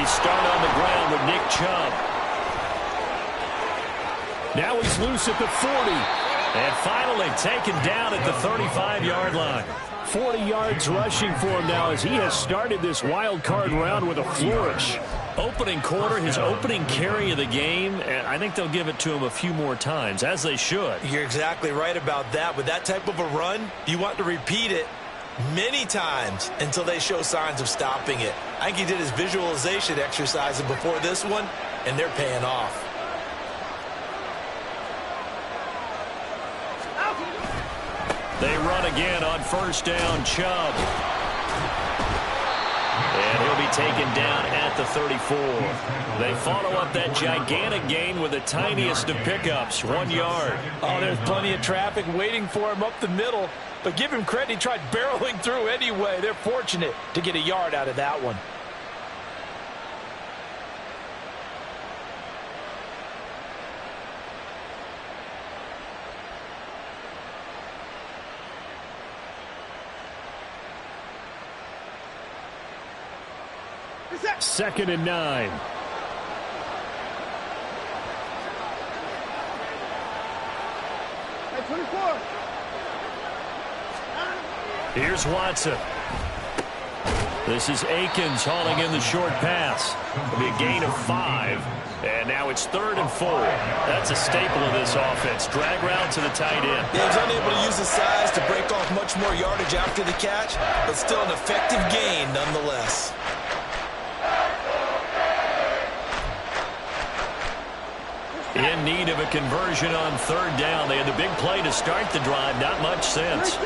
They start on the ground with Nick Chubb. Now he's loose at the 40. And finally taken down at the 35-yard line. 40 yards rushing for him now as he has started this wild card round with a flourish. Opening quarter, his opening carry of the game, and I think they'll give it to him a few more times, as they should. You're exactly right about that. With that type of a run, you want to repeat it many times until they show signs of stopping it. I think he did his visualization exercises before this one, and they're paying off. They run again on first down, Chubb. And he'll be taken down at the 34. They follow up that gigantic gain with the tiniest of pickups, 1 yard. Oh, there's plenty of traffic waiting for him up the middle. But give him credit, he tried barreling through anyway. They're fortunate to get a yard out of that one. Second and 9. Here's Watson. This is Akins hauling in the short pass. It'll be a gain of 5. And now it's 3rd and 4. That's a staple of this offense. Drag route to the tight end. Yeah, he's unable to use his size to break off much more yardage after the catch, but still an effective gain nonetheless. In need of a conversion on 3rd down. They had the big play to start the drive. Not much since.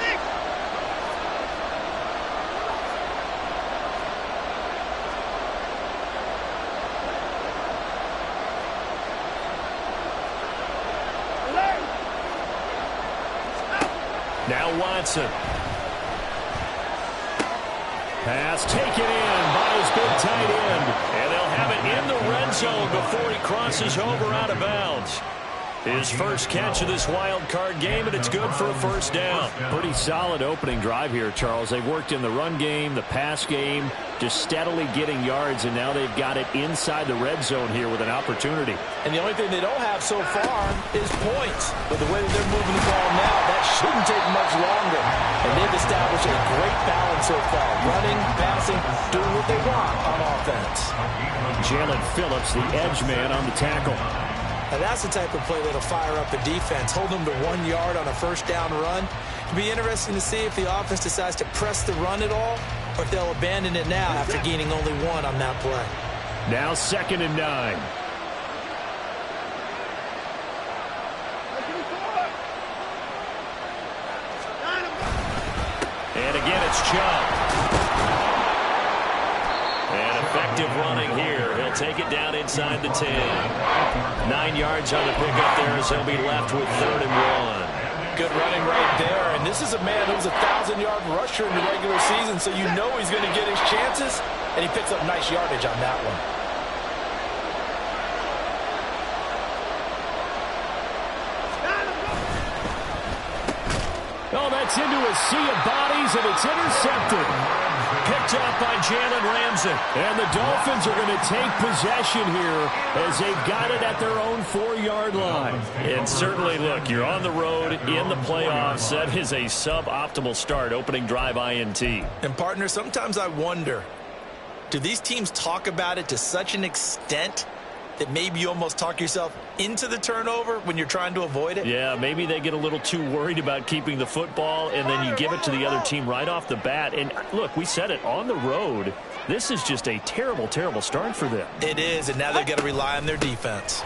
Now Watson. Pass taken in by his big tight end. And they'll have it in the red zone before he crosses over out of bounds. His first catch of this wild card game, and it's good for a first down. Pretty solid opening drive here, Charles. They've worked in the run game, the pass game, just steadily getting yards, and now they've got it inside the red zone here with an opportunity. And the only thing they don't have so far is points. But the way that they're moving the ball now, that shouldn't take much longer. And they've established a great balance so far. Running, passing, doing what they want on offense. Jalen Phillips, the edge man on the tackle. Now that's the type of play that'll fire up a defense. Hold them to 1 yard on a first down run. It'll be interesting to see if the offense decides to press the run at all, or if they'll abandon it now after gaining only 1 on that play. Now 2nd and 9. And again, it's Chubb. And effective running here. He'll take it down inside the 10. 9 yards on the pickup there as he'll be left with 3rd and 1. Good running right there. And this is a man who's a 1,000-yard rusher in the regular season, so you know he's going to get his chances, and he picks up nice yardage on that one. Oh, that's into a sea of bodies, and it's intercepted. Picked up by Jalen Ramsey. And the Dolphins are going to take possession here as they've got it at their own 4-yard line. And certainly, look, you're on the road in the playoffs. That is a suboptimal start, opening drive INT. And, partner, sometimes I wonder, do these teams talk about it to such an extent that maybe you almost talk yourself into the turnover when you're trying to avoid it? Yeah, maybe they get a little too worried about keeping the football, and then you give it to the other team right off the bat. And, look, we said it, on the road, this is just a terrible, terrible start for them. It is, and now they've got to rely on their defense.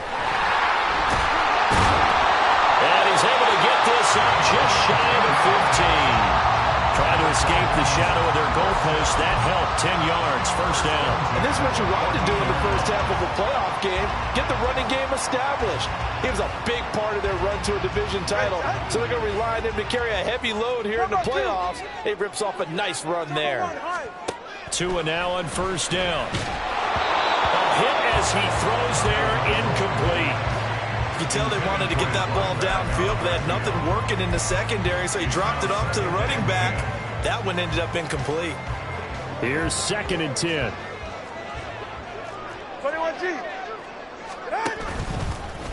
And he's able to get this up just shy of the 15. Trying to escape the shadow of their goalpost. That helped. 10 yards, first down. And this is what you want to do in the first half of a playoff game. Get the running game established. He was a big part of their run to a division title. So they're going to rely on him to carry a heavy load here in the playoffs. He rips off a nice run there. Tua now on first down. A hit as he throws there, incomplete. You tell they wanted to get that ball downfield, but they had nothing working in the secondary, so he dropped it off to the running back. That one ended up incomplete. Here's 2nd and 10.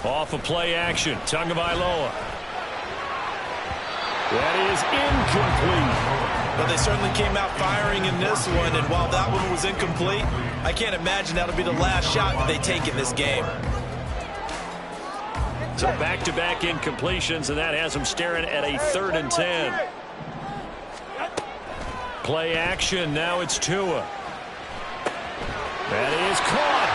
Off of play action, Tagovailoa. That is incomplete. Well, they certainly came out firing in this one, and while that one was incomplete, I can't imagine that'll be the last shot that they take in this game. So back-to-back incompletions, and that has them staring at a 3rd and 10. Play action, now it's Tua. That is caught.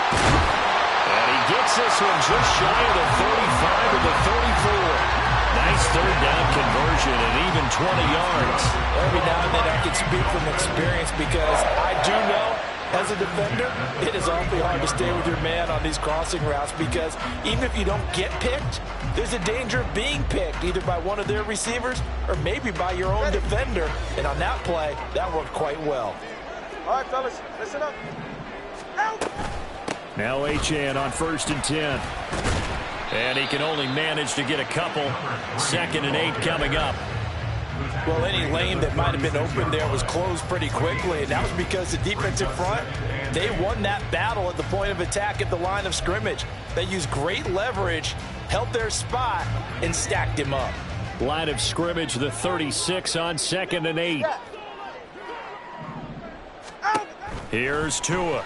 And he gets this one just shy of the 35 or the 34. Nice 3rd down conversion and even 20 yards. Every now and then I can speak from experience because I do know as a defender, it is awfully hard to stay with your man on these crossing routes because even if you don't get picked, there's a danger of being picked either by one of their receivers or maybe by your own defender. And on that play, that worked quite well. All right, fellas, listen up. Out. Now Achane on 1st and 10. And he can only manage to get a couple. 2nd and 8 coming up. Well, any lane that might have been open there was closed pretty quickly, and that was because the defensive front, they won that battle at the point of attack at the line of scrimmage. They used great leverage, held their spot, and stacked him up. Line of scrimmage, the 36 on 2nd and 8. Here's Tua.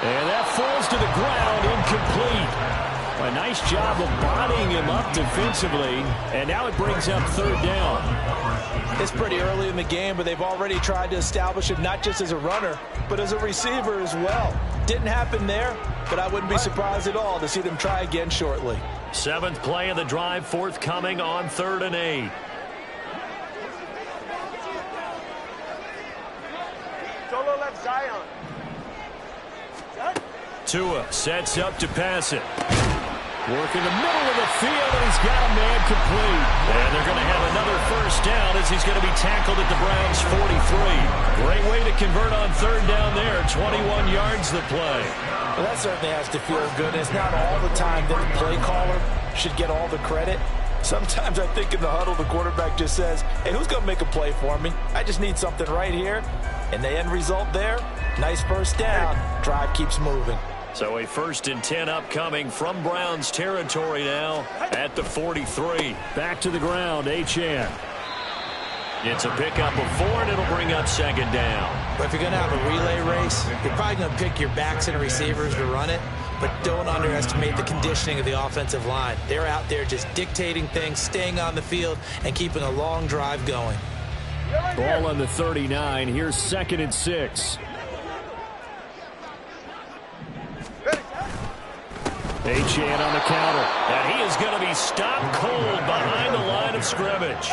And that falls to the ground, incomplete. A nice job of bodying him up defensively, and now it brings up 3rd down. It's pretty early in the game, but they've already tried to establish him not just as a runner, but as a receiver as well. Didn't happen there, but I wouldn't be surprised at all to see them try again shortly. 7th play of the drive, forthcoming on 3rd and 8. Solo left Zion. Tua sets up to pass it. Work in the middle of the field, and he's got a man complete. And they're going to have another 1st down as he's going to be tackled at the Browns' 43. Great way to convert on 3rd down there. 21 yards the play. Well, that certainly has to feel good. It's not all the time that the play caller should get all the credit. Sometimes I think in the huddle, the quarterback just says, hey, who's going to make a play for me? I just need something right here. And the end result there, nice 1st down. Drive keeps moving. So a 1st and 10 upcoming from Browns territory now at the 43. Back to the ground, Achane. It's a pickup of 4, and it'll bring up 2nd down. But if you're going to have a relay race, you're probably going to pick your backs and receivers to run it, but don't underestimate the conditioning of the offensive line. They're out there just dictating things, staying on the field, and keeping a long drive going. Ball on the 39. Here's 2nd and 6. Achane on the counter. And he is going to be stopped cold behind the line of scrimmage.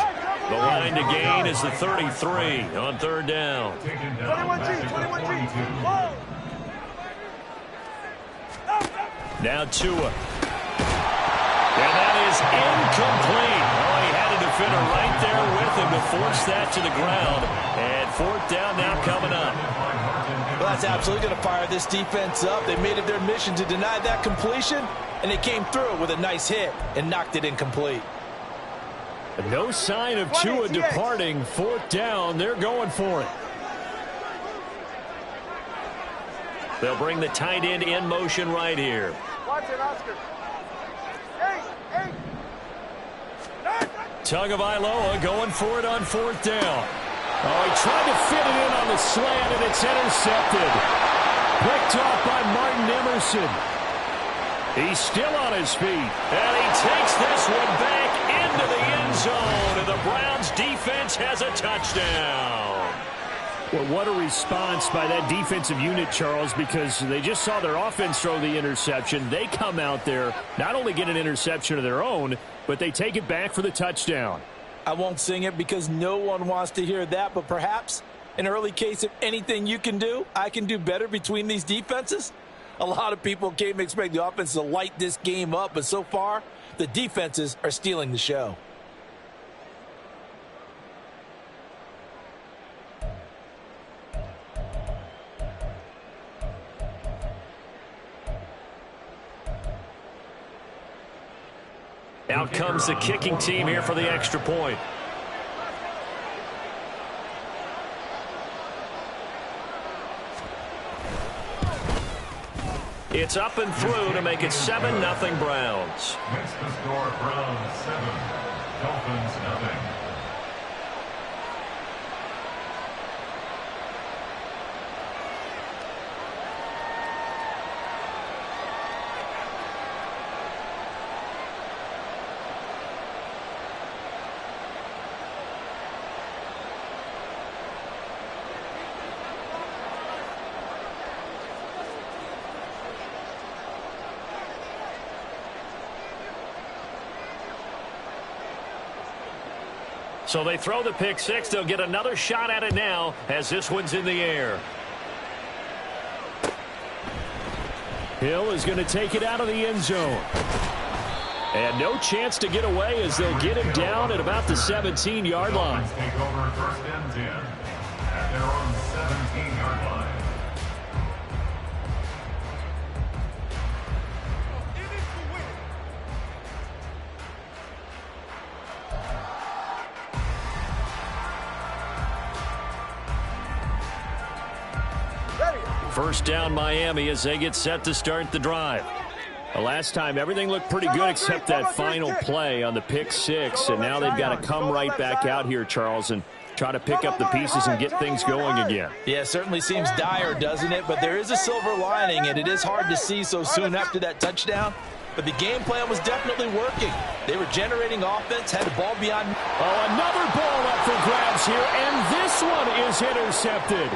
The line to gain is the 33 on 3rd down. 21G. Now Tua. And that is incomplete. Oh, he had a defender right there with him to force that to the ground. And 4th down now coming up. Well, that's absolutely going to fire this defense up. They made it their mission to deny that completion, and they came through with a nice hit and knocked it incomplete. No sign of Tua departing. 4th down. They're going for it. They'll bring the tight end in motion right here. Watch it, Oscar. Hey. Tagovailoa going for it on 4th down. Oh, he tried to fit it in on the slant, and it's intercepted. Picked off by Martin Emerson. He's still on his feet. And he takes this one back into the end zone, and the Browns defense has a touchdown. Well, what a response by that defensive unit, Charles, because they just saw their offense throw the interception. They come out there, not only get an interception of their own, but they take it back for the touchdown. I won't sing it because no one wants to hear that, but perhaps an early case of anything you can do, I can do better between these defenses. A lot of people came to expect the offense to light this game up, but so far, the defenses are stealing the show. Out comes the kicking team here for the extra point. It's up and through to make it 7-0 Browns. Next to score, Browns 7, Dolphins 0. So they throw the pick six. They'll get another shot at it now as this one's in the air. Hill is going to take it out of the end zone. And no chance to get away as they'll get him down at about the 17-yard line. Take over first and 10 at their own 17-yard line. First down Miami as they get set to start the drive. The last time everything looked pretty good except that final play on the pick six, and now they've got to come right back out here, Charles, and try to pick up the pieces and get things going again. Yeah, it certainly seems dire, doesn't it? But there is a silver lining, and it is hard to see so soon after that touchdown. But the game plan was definitely working. They were generating offense, had the ball beyond. Oh, another ball up for grabs here, and this one is intercepted.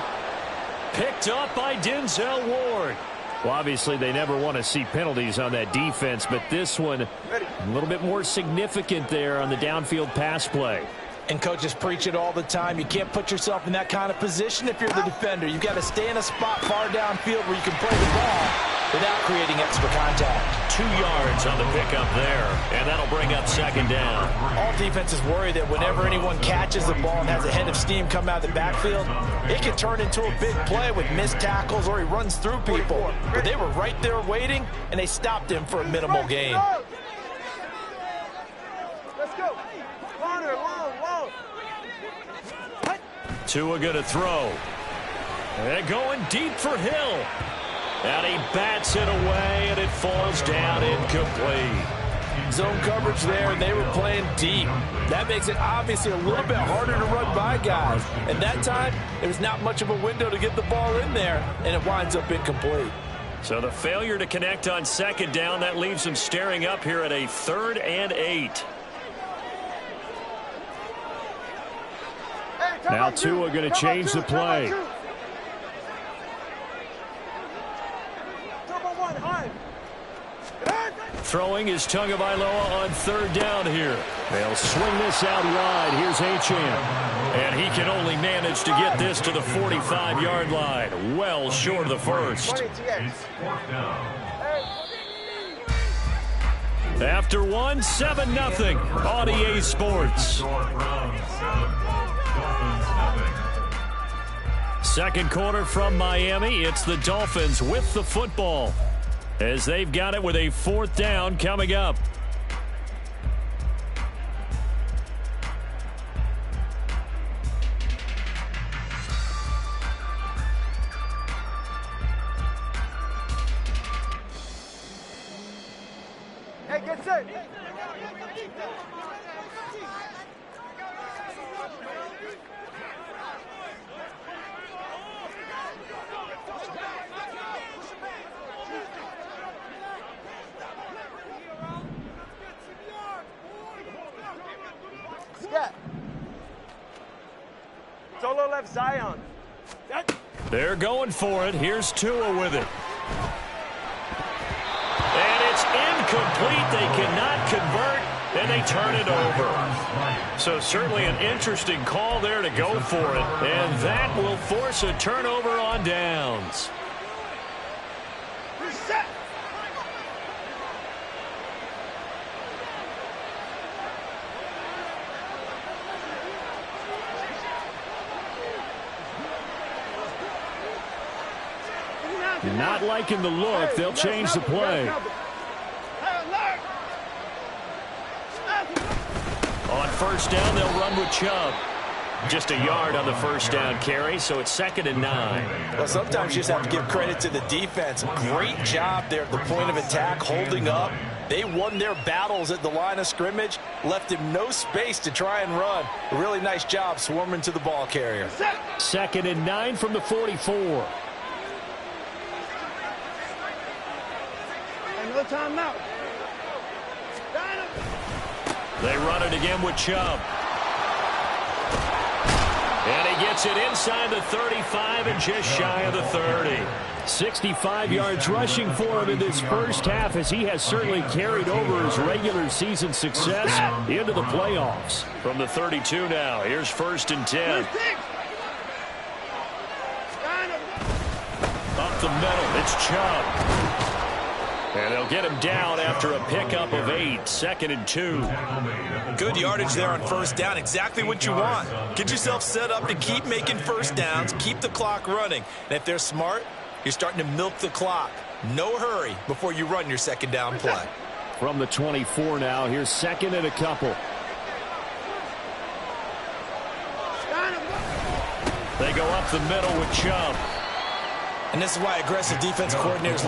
Picked up by Denzel Ward. Well, obviously, they never want to see penalties on that defense, but this one a little bit more significant there on the downfield pass play. And coaches preach it all the time. You can't put yourself in that kind of position if you're the defender. You've got to stay in a spot far downfield where you can play the ball without creating extra contact. 2 yards on the pickup there, and that'll bring up second down. All defenses worry that whenever anyone catches the ball and has a head of steam come out of the backfield, it can turn into a big play with missed tackles or he runs through people. But they were right there waiting, and they stopped him for a minimal gain. Let's go. Corner, long. Tua going to throw. They're going deep for Hill. And he bats it away, and it falls down incomplete. Zone coverage there, and they were playing deep. That makes it obviously a little bit harder to run by guys. And that time, there was not much of a window to get the ball in there, and it winds up incomplete. So the failure to connect on second down, that leaves them staring up here at a 3rd and 8. Now Tua going to change the play. Throwing is Tagovailoa on 3rd down here. They'll swing this out wide. Here's Achane. And he can only manage to get this to the 45-yard line. Well short of the first. After one, 7-0 on EA Sports. Second quarter from Miami. It's the Dolphins with the football, as they've got it with a 4th down coming up. Hey, get set. Solo left Zion. They're going for it. Here's Tua with it. And it's incomplete. They cannot convert, and they turn it over. So certainly an interesting call there to go for it. And that will force a turnover on downs. Not liking the look. They'll change the play. On first down, they'll run with Chubb. Just a yard on the first down carry, so it's 2nd and 9. Well, sometimes you just have to give credit to the defense. Great job there at the point of attack, holding up. They won their battles at the line of scrimmage, left him no space to try and run. A really nice job swarming to the ball carrier. 2nd and 9 from the 44. No timeout. They run it again with Chubb. And he gets it inside the 35 and just shy of the 30. 65 yards rushing for him in this first half, as he has certainly carried over his regular season success into the playoffs. From the 32 now, here's 1st and 10. Up the middle, it's Chubb. And they'll get him down after a pickup of 8, 2nd and 2. Good yardage there on first down, exactly what you want. Get yourself set up to keep making first downs, keep the clock running. And if they're smart, you're starting to milk the clock. No hurry before you run your second down play. From the 24 now, here's 2nd and a couple. They go up the middle with Chubb. And this is why aggressive defense coordinators